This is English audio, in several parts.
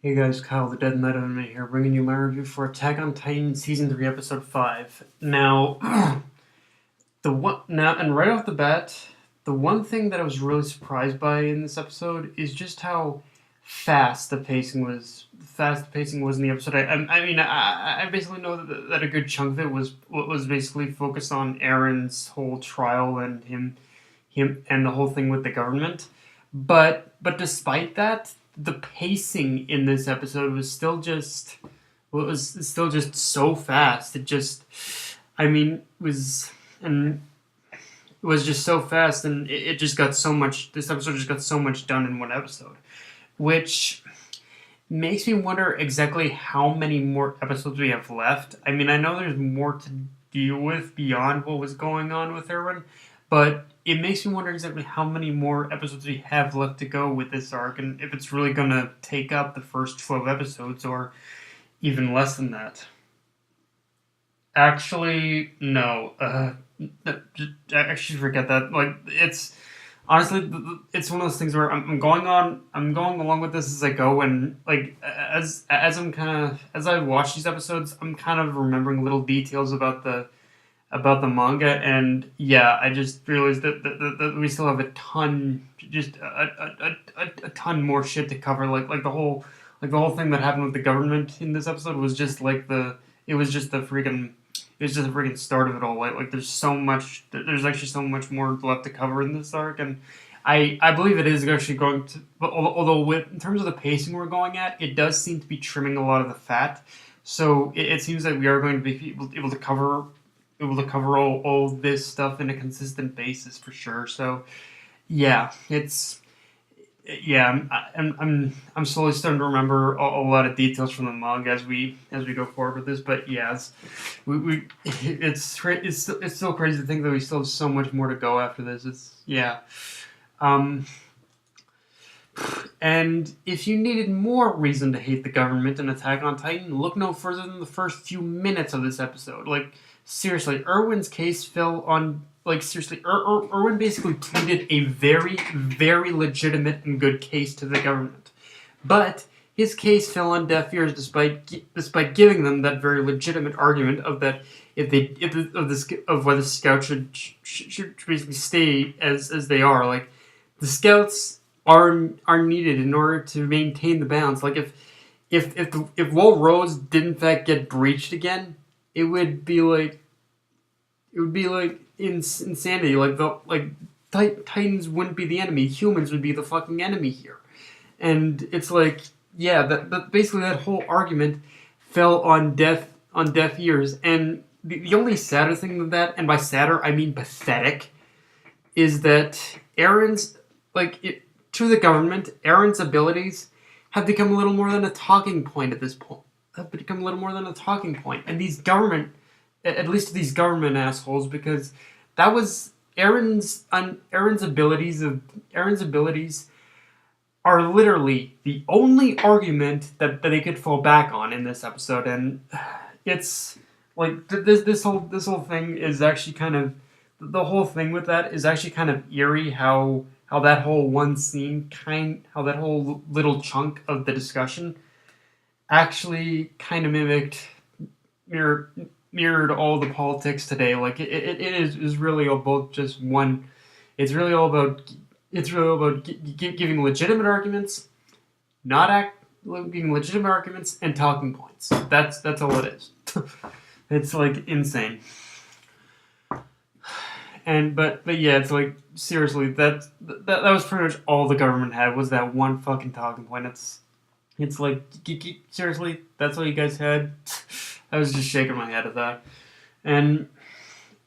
Hey guys, Kyle the Dead Knight Anime here, bringing you my review for Attack on Titan Season 3, Episode 5. Now, and right off the bat, the one thing that I was really surprised by in this episode is just how fast the pacing was. Fast the pacing was in the episode. I basically know that a good chunk of it was basically focused on Aaron's whole trial and him and the whole thing with the government. But despite that, the pacing in this episode was still just so fast. Was and it was just so fast, and it just got so much. This episode just got so much done in one episode, which makes me wonder exactly how many more episodes we have left. I mean, I know there's more to deal with beyond what was going on with Erwin, but it makes me wonder exactly how many more episodes we have left to go with this arc, and if it's really gonna take up the first 12 episodes, or even less than that. Actually, no. Actually, forget that. Like, it's honestly, it's one of those things where I'm going along with this as I go, and like as I watch these episodes, I'm kind of remembering little details about the manga, and yeah, I just realized that we still have a ton, just a ton more shit to cover. The whole thing that happened with the government in this episode was just like it was just the freaking. It was just the freaking start of it all. There's so much. There's actually so much more left to cover in this arc, and I believe it is actually going to. But although in terms of the pacing we're going at, it does seem to be trimming a lot of the fat. So it seems like we are going to be able to cover all this stuff in a consistent basis for sure. So yeah, I'm slowly starting to remember a lot of details from the manga as we go forward with this. But yeah, it's still crazy to think that we still have so much more to go after this. Um, and if you needed more reason to hate the government in Attack on Titan, look no further than the first few minutes of this episode. Like, seriously, Erwin's case fell on. Like, seriously, Erwin basically pleaded a very, very legitimate and good case to the government. But his case fell on deaf ears despite giving them that very legitimate argument of that of why the scouts should basically stay as they are. Like, the scouts are needed in order to maintain the balance. Like, if Wall Rose did in fact get breached again, it would be like insanity. Titans wouldn't be the enemy. Humans would be the fucking enemy here. And it's like, yeah, that basically that whole argument fell on deaf ears. And the only sadder thing than that, and by sadder I mean pathetic, is that to the government, Aaron's abilities have become a little more than a talking point at this point. And these government, at least these government assholes, because that was Aaron's abilities are literally the only argument that they could fall back on in this episode. And it's like this whole thing is actually kind of, the whole thing with that is actually kind of eerie, how that whole one scene how that whole little chunk of the discussion actually kind of mirrored all the politics today. Like, it is really about just one. It's really all about giving legitimate arguments, giving legitimate arguments and talking points. That's all it is. It's like insane. But yeah, it's like, seriously, that was pretty much all the government had, was that one fucking talking point. It's like, seriously, that's all you guys had? I was just shaking my head at that. And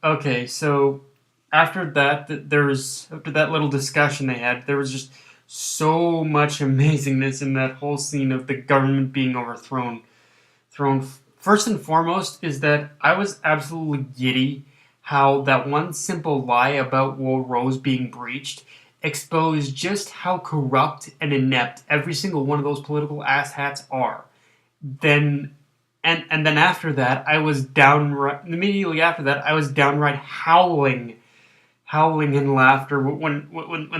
okay, so after that little discussion they had, there was just so much amazingness in that whole scene of the government being overthrown. First and foremost is that I was absolutely giddy how that one simple lie about Wall Rose being breached exposed just how corrupt and inept every single one of those political asshats are. Then after that, immediately after that, I was downright howling in laughter when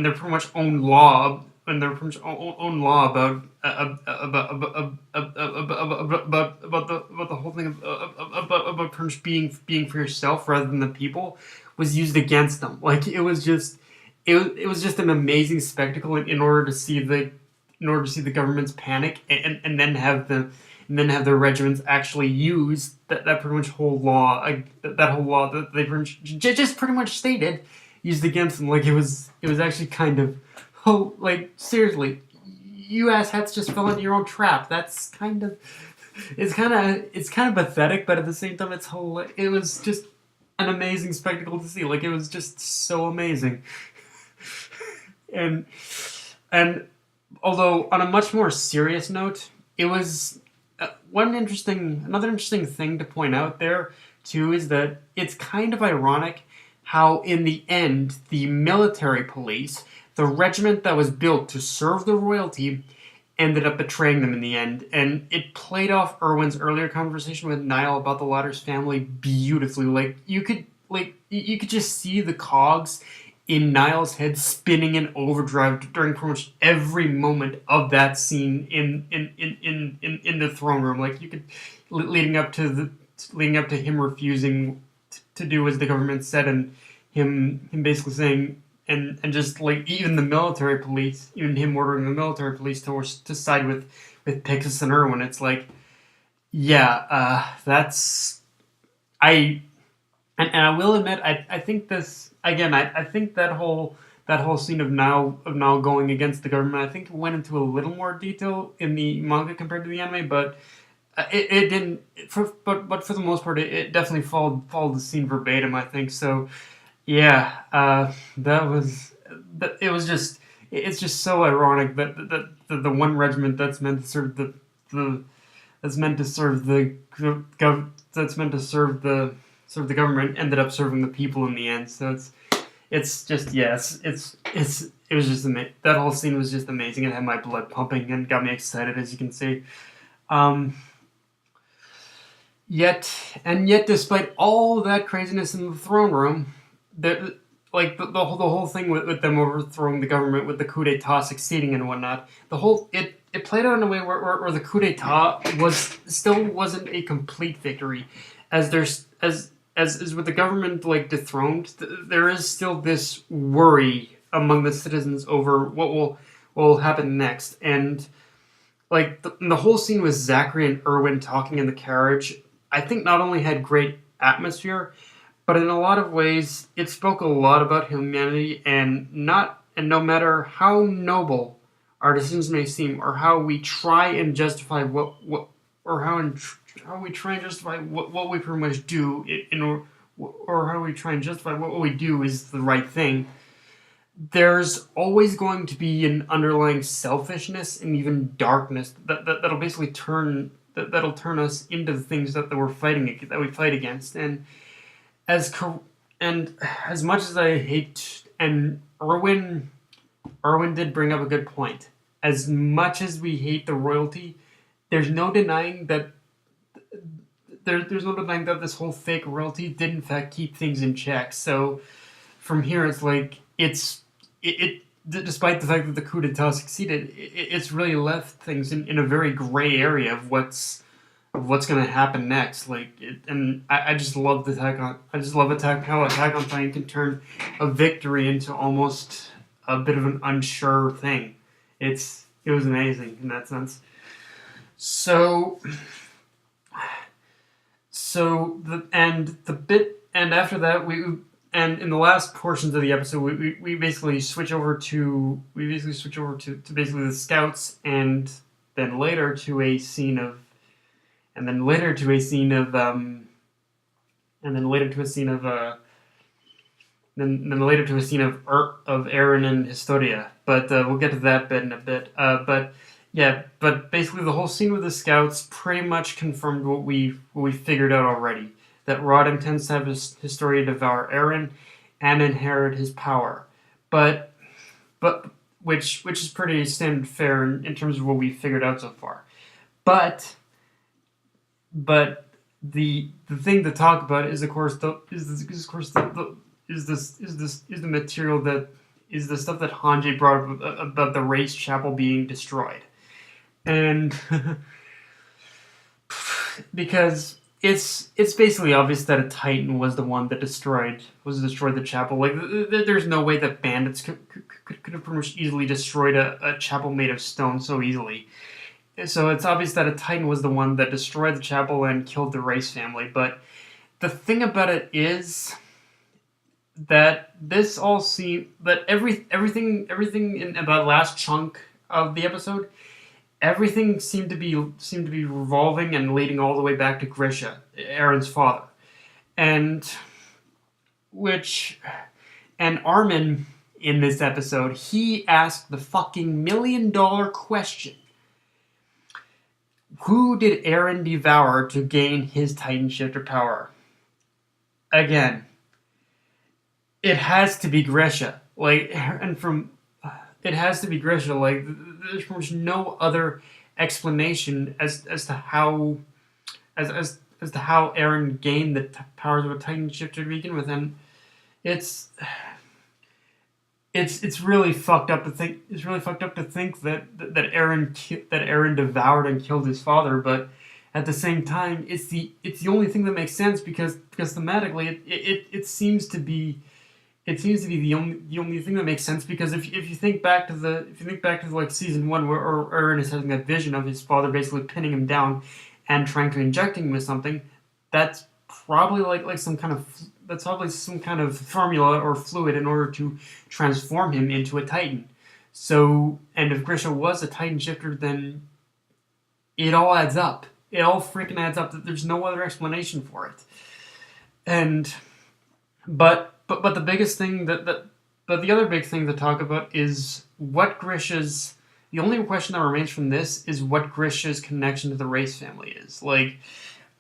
their pretty much own law and their own law about about the whole thing about pretty much being for yourself rather than the people was used against them. Like it was just an amazing spectacle in order to see the government's panic, and then have their regiments actually use that pretty much whole law, that whole law that they just pretty much stated, used against them. Like it was actually kind of, oh, like seriously, you asshats just fell into your own trap. That's kind of, it's kind of pathetic, but at the same time it was just an amazing spectacle to see. Like it was just so amazing. and and although on a much more serious note, it was another interesting thing to point out there too is that it's kind of ironic how in the end the military police, the regiment that was built to serve the royalty, ended up betraying them in the end, and it played off Erwin's earlier conversation with Niall about the latter's family beautifully. You could just see the cogs in Niall's head spinning in overdrive during pretty much every moment of that scene in the throne room. Like you could, leading up to him refusing to do as the government said, and him basically saying, and just like even the military police, even him ordering the military police to side with Pixis and Erwin. It's like, yeah, that's I and I will admit, I think this again. I think that whole scene of now going against the government, I think it went into a little more detail in the manga compared to the anime, but it didn't. But for the most part, it definitely followed the scene verbatim. I think so. Yeah, that was it was just it's just so ironic that the one regiment that's meant to serve the that's meant to serve the that's meant to serve the government ended up serving the people in the end. So it's just yes, it was just that whole scene was just amazing. It had my blood pumping and got me excited, as you can see. Um, yet, despite all that craziness in the throne room, the whole thing with them overthrowing the government, with the coup d'état succeeding and whatnot, it played out in a way where the coup d'état wasn't a complete victory, as there's as with the government like dethroned, there is still this worry among the citizens over what will happen next. And like the whole scene with Zachary and Erwin talking in the carriage, I think not only had great atmosphere, but in a lot of ways it spoke a lot about humanity, and no matter how noble our decisions may seem, or how we try and justify how we try and justify what we pretty much do or how we try and justify what we do is the right thing, there's always going to be an underlying selfishness and even darkness that'll basically that'll turn us into the things that we fight against. And as as much as I hate, and Erwin did bring up a good point. As much as we hate the royalty, there's no denying that there's no denying that this whole fake royalty did in fact keep things in check. So from here, it's like despite the fact that the coup d'état succeeded, it's really left things in a very gray area of what's going to happen next. And I just love how Attack on Titan can turn a victory into almost a bit of an unsure thing. It was amazing in that sense. So after that and in the last portions of the episode we basically switch over to basically the scouts, and then later to a scene of and then later to a scene of Eren and Historia, but we'll get to that bit in a bit. But basically the whole scene with the scouts pretty much confirmed what we figured out already. That Rod intends to have Historia devour Eren and inherit his power, but which is pretty standard fare in terms of what we figured out so far. But the thing to talk about is of course the material is the stuff that Hanji brought up about the race chapel being destroyed. And because it's basically obvious that a Titan was the one that destroyed the chapel. Like there's no way that bandits could have pretty much easily destroyed a chapel made of stone so easily. So it's obvious that a Titan was the one that destroyed the chapel and killed the Race family. But the thing about it is that this all seems that everything in about last chunk of the episode, everything seemed to be revolving and leading all the way back to Grisha, Aaron's father, and Armin in this episode, he asked the fucking $1 million question: who did Aaron devour to gain his Titan Shifter power? Again, it has to be Grisha. It has to be Grisha. Like, there's pretty much no other explanation as to how Aaron gained the powers of a Titan Shifter to begin with, and it's really fucked up to think. It's really fucked up to think that Aaron devoured and killed his father, but at the same time, it's the only thing that makes sense because thematically it seems to be the only thing that makes sense, because if you think back to like season 1 where Aaron is having that vision of his father basically pinning him down and trying to inject him with something, that's probably some kind of formula or fluid in order to transform him into a Titan. So, and if Grisha was a Titan shifter, then it all adds up. It all freaking adds up. That there's no other explanation for it. And but the biggest thing but the other big thing to talk about is what Grisha's. The only question that remains from this is what Grisha's connection to the Race family is. Like,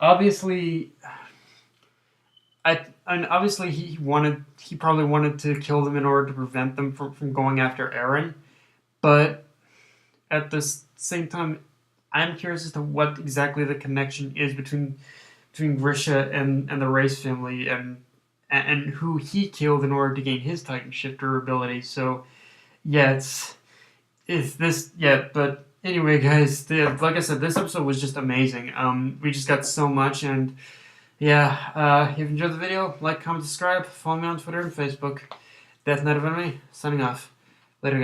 obviously, he probably wanted to kill them in order to prevent them from going after Aaron, but at the same time, I'm curious as to what exactly the connection is between Grisha and the Race family and who he killed in order to gain his Titan Shifter ability. So, yeah, but anyway, guys, like I said, this episode was just amazing. We just got so much, and yeah, if you enjoyed the video, like, comment, subscribe, follow me on Twitter and Facebook. Death Knight of Enemy, signing off.